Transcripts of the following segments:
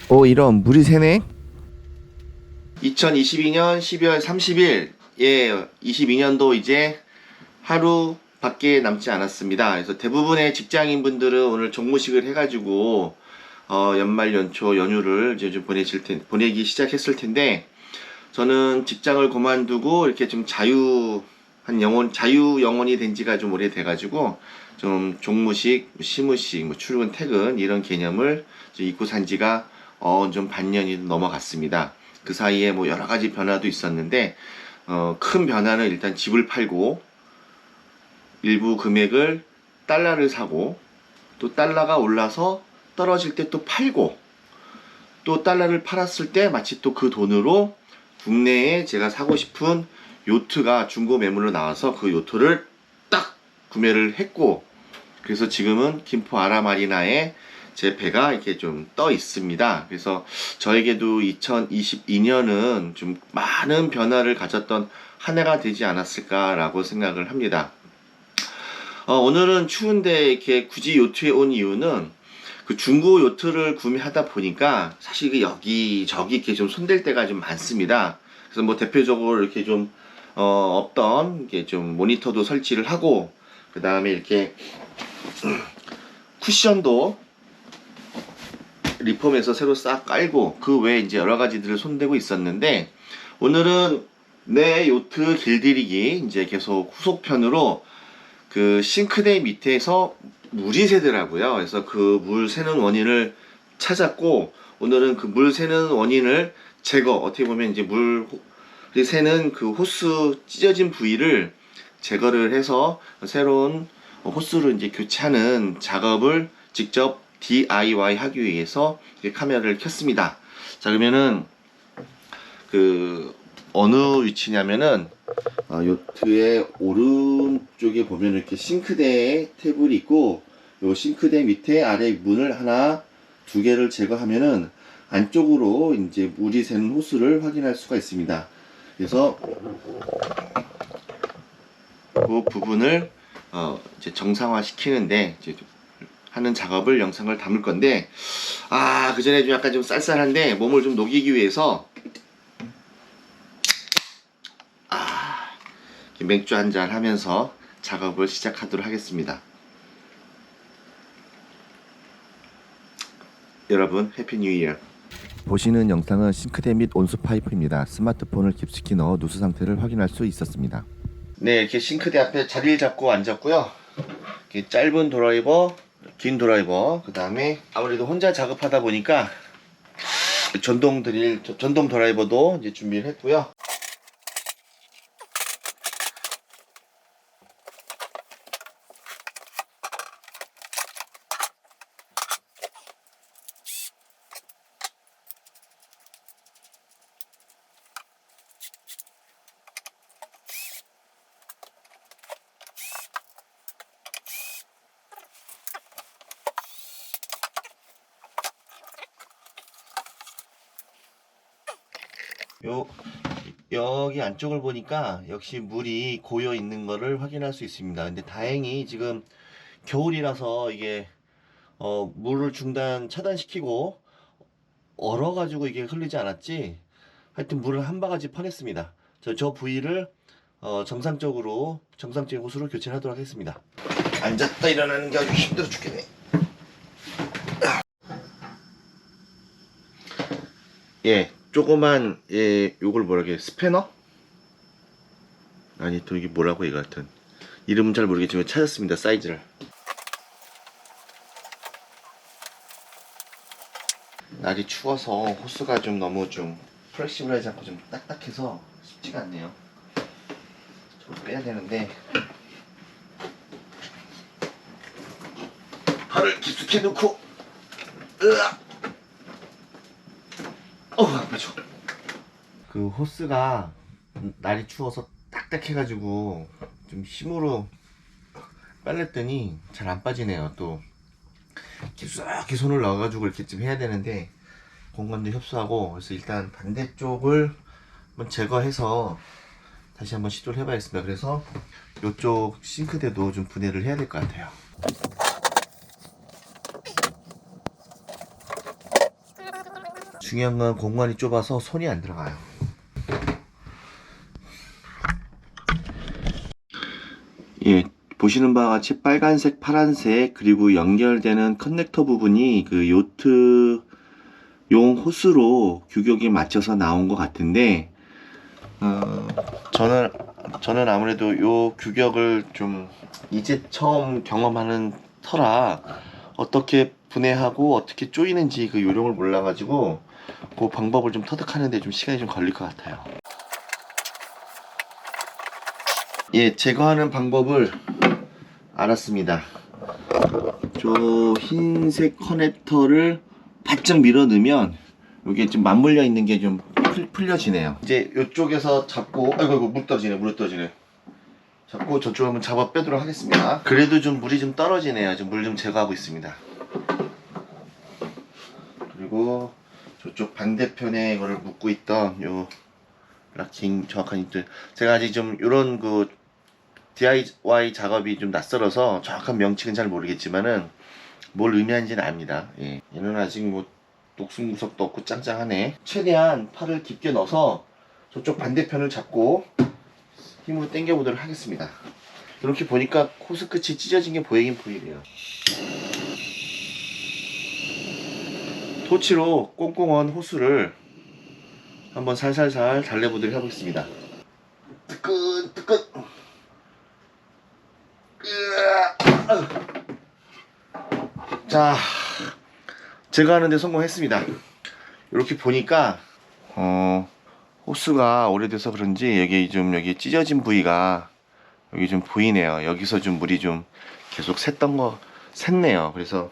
오, 이런 물이 새네. 2022년 12월 30일, 예, 22년도 이제 하루밖에 남지 않았습니다. 그래서 대부분의 직장인분들은 오늘 종무식을 해가지고 연말 연초 연휴를 이제 좀 보내기 시작했을 텐데, 저는 직장을 그만두고 이렇게 좀 자유 영혼이 된 지가 좀 오래돼가지고 좀 종무식, 시무식, 출근, 퇴근 이런 개념을 잊고 산 지가 좀 반년이 넘어갔습니다. 그 사이에 뭐 여러 가지 변화도 있었는데, 큰 변화는 일단 집을 팔고 일부 금액을 달러를 사고, 또 달러가 올라서 떨어질 때 또 팔고, 또 달러를 팔았을 때 마치 또 그 돈으로 국내에 제가 사고 싶은 요트가 중고 매물로 나와서 그 요트를 딱 구매를 했고, 그래서 지금은 김포 아라마리나에 제 배가 이렇게 좀 떠 있습니다. 그래서 저에게도 2022년은 좀 많은 변화를 가졌던 한 해가 되지 않았을까라고 생각을 합니다. 오늘은 추운데 이렇게 굳이 요트에 온 이유는, 그 중고 요트를 구매하다 보니까 사실 이게 여기저기 이렇게 좀 손댈 때가 좀 많습니다. 그래서 뭐 대표적으로 이렇게 좀 없던 이게 좀 모니터도 설치를 하고, 그 다음에 이렇게 쿠션도 리폼해서 새로 싹 깔고, 그 외에 이제 여러 가지들을 손대고 있었는데, 오늘은 내 요트 길들이기 이제 계속 후속편으로 그 싱크대 밑에서 물이 새더라고요. 그래서 그 물 새는 원인을 찾았고, 오늘은 그 물 새는 원인을 어떻게 보면 이제 물이 새는 그 호스 찢어진 부위를 제거를 해서 새로운 호스를 이제 교체하는 작업을 직접 DIY 하기 위해서 카메라를 켰습니다. 자, 그러면은 그 어느 위치냐면은 요트의 오른쪽에 보면 이렇게 싱크대에 테이블이 있고, 요 싱크대 밑에 아래 문을 하나 두 개를 제거하면은 안쪽으로 이제 물이 새는 호스를 확인할 수가 있습니다. 그래서 그 부분을 이제 정상화 시키는데 이제 하는 작업을 영상을 담을 건데, 그 전에 좀 약간 좀 쌀쌀한데 몸을 좀 녹이기 위해서 맥주 한잔 하면서 작업을 시작하도록 하겠습니다. 여러분, 해피 뉴 이어. 보시는 영상은 싱크대 및 온수 파이프입니다. 스마트폰을 깊숙이 넣어 누수 상태를 확인할 수 있었습니다. 네, 이렇게 싱크대 앞에 자리를 잡고 앉았고요. 이렇게 짧은 드라이버, 긴 드라이버, 그 다음에 아무래도 혼자 작업하다 보니까 전동 드라이버도 이제 준비를 했고요. 여기 안쪽을 보니까 역시 물이 고여 있는 거를 확인할 수 있습니다. 근데 다행히 지금 겨울이라서 이게 물을 차단시키고 얼어가지고 이게 흘리지 않았지. 하여튼 물을 한 바가지 퍼냈습니다. 저 부위를 정상적인 호수로 교체를 하도록 하겠습니다. 앉았다 일어나는 게 아주 힘들어 죽겠네. 예, 조그만, 요걸 뭐라고 해, 스패너? 아니, 또 이게 뭐라고 이거 같은. 이름은 잘 모르겠지만 찾았습니다, 사이즈를. 날이 추워서 호스가 좀 너무 좀 플렉시블하지 않고 좀 딱딱해서 쉽지가 않네요. 좀 빼야 되는데, 팔을 깊숙이 넣고, 으악! 아파죠. 그 호스가 날이 추워서 딱딱해가지고 좀 힘으로 빨랬더니 잘 안 빠지네요. 또 깊숙이 손을 넣어가지고 이렇게 좀 해야 되는데 공간도 협소하고, 그래서 일단 반대쪽을 한번 제거해서 다시 한번 시도를 해봐야겠습니다. 그래서 이쪽 싱크대도 좀 분해를 해야 될 것 같아요. 중요한 건 공간이 좁아서 손이 안 들어가요. 예, 보시는 바와 같이 빨간색, 파란색, 그리고 연결되는 커넥터 부분이 그 요트용 호스로 규격에 맞춰서 나온 것 같은데, 저는 아무래도 요 규격을 좀 이제 처음 경험하는 터라 어떻게 분해하고 어떻게 조이는지 그 요령을 몰라가지고 그 방법을 좀 터득하는데 좀 시간이 좀 걸릴 것 같아요. 예, 제거하는 방법을 알았습니다. 저 흰색 커넥터를 바짝 밀어 넣으면 이게 좀 맞물려 있는 게 좀 풀려지네요. 이제 이쪽에서 잡고, 아이고 물 떨어지네. 잡고 저쪽 한번 잡아 빼도록 하겠습니다. 그래도 좀 물이 좀 떨어지네요. 좀 물 좀 제거하고 있습니다. 그리고 저쪽 반대편에 이거를 묶고 있던 요 락킹 정확한 이들, 제가 아직 좀 요런 그 DIY 작업이 좀 낯설어서 정확한 명칭은 잘 모르겠지만은 뭘 의미하는지는 압니다. 예. 얘는 아직 뭐 녹슨 구석도 없고 짱짱하네. 최대한 팔을 깊게 넣어서 저쪽 반대편을 잡고 힘으로 당겨 보도록 하겠습니다. 이렇게 보니까 호스 끝이 찢어진 게 보이긴 보이네요. 토치로 꽁꽁한 호스를 한번 살살살 달래보도록 해보겠습니다. 뜨끈뜨끈. 자, 제가 하는데 성공했습니다. 이렇게 보니까 호스가 오래돼서 그런지 여기 찢어진 부위가 여기 좀 보이네요. 여기서 좀 물이 좀 계속 샜네요. 그래서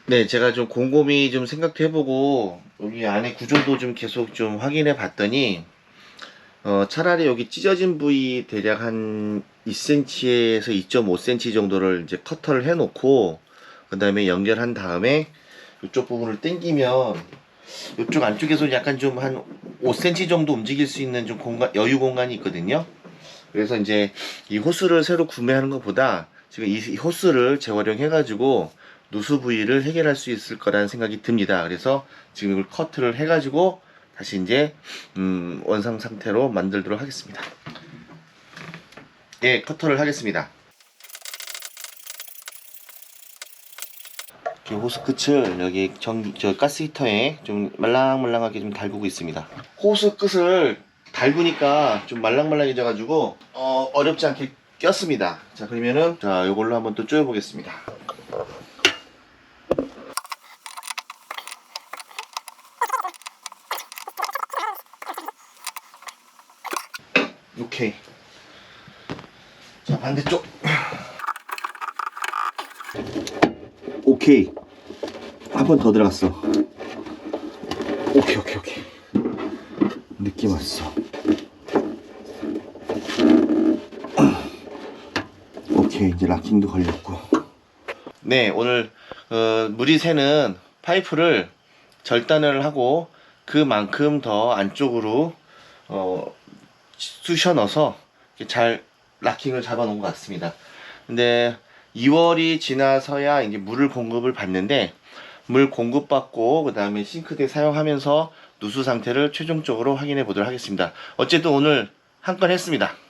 네, 제가 좀 곰곰이 좀 생각도 해보고 여기 안에 구조도 좀 계속 좀 확인해 봤더니 차라리 여기 찢어진 부위 대략 한 2cm에서 2.5cm 정도를 이제 커터를 해 놓고 그 다음에 연결한 다음에 이쪽 부분을 당기면 이쪽 안쪽에서 약간 좀 한 5cm 정도 움직일 수 있는 좀 여유 공간이 있거든요. 그래서 이제 이 호스를 새로 구매하는 것보다 지금 이 호스를 재활용해 가지고 누수 부위를 해결할 수 있을 거라는 생각이 듭니다. 그래서 지금 이걸 커트를 해 가지고 다시 이제 원상 상태로 만들도록 하겠습니다. 예, 커터를 하겠습니다. 이렇게 호스 끝을 여기 저 가스 히터에 좀 말랑말랑하게 좀 달구고 있습니다. 호스 끝을 달구니까 좀 말랑말랑해져 가지고 어렵지 않게 꼈습니다. 자, 그러면은 자, 요걸로 한번 또 조여 보겠습니다. 오케이. 자, 반대쪽. 오케이. 한 번 더 들어갔어. 오케이. 느낌 왔어. 오케이, 이제 락킹도 걸렸고. 네, 오늘 물이 새는 파이프를 절단을 하고 그만큼 더 안쪽으로 쑤셔 넣어서 잘 락킹을 잡아 놓은 것 같습니다. 근데 2월이 지나서야 이제 물을 공급을 받는데, 물 공급받고 그 다음에 싱크대 사용하면서 누수 상태를 최종적으로 확인해 보도록 하겠습니다. 어쨌든 오늘 한 건 했습니다.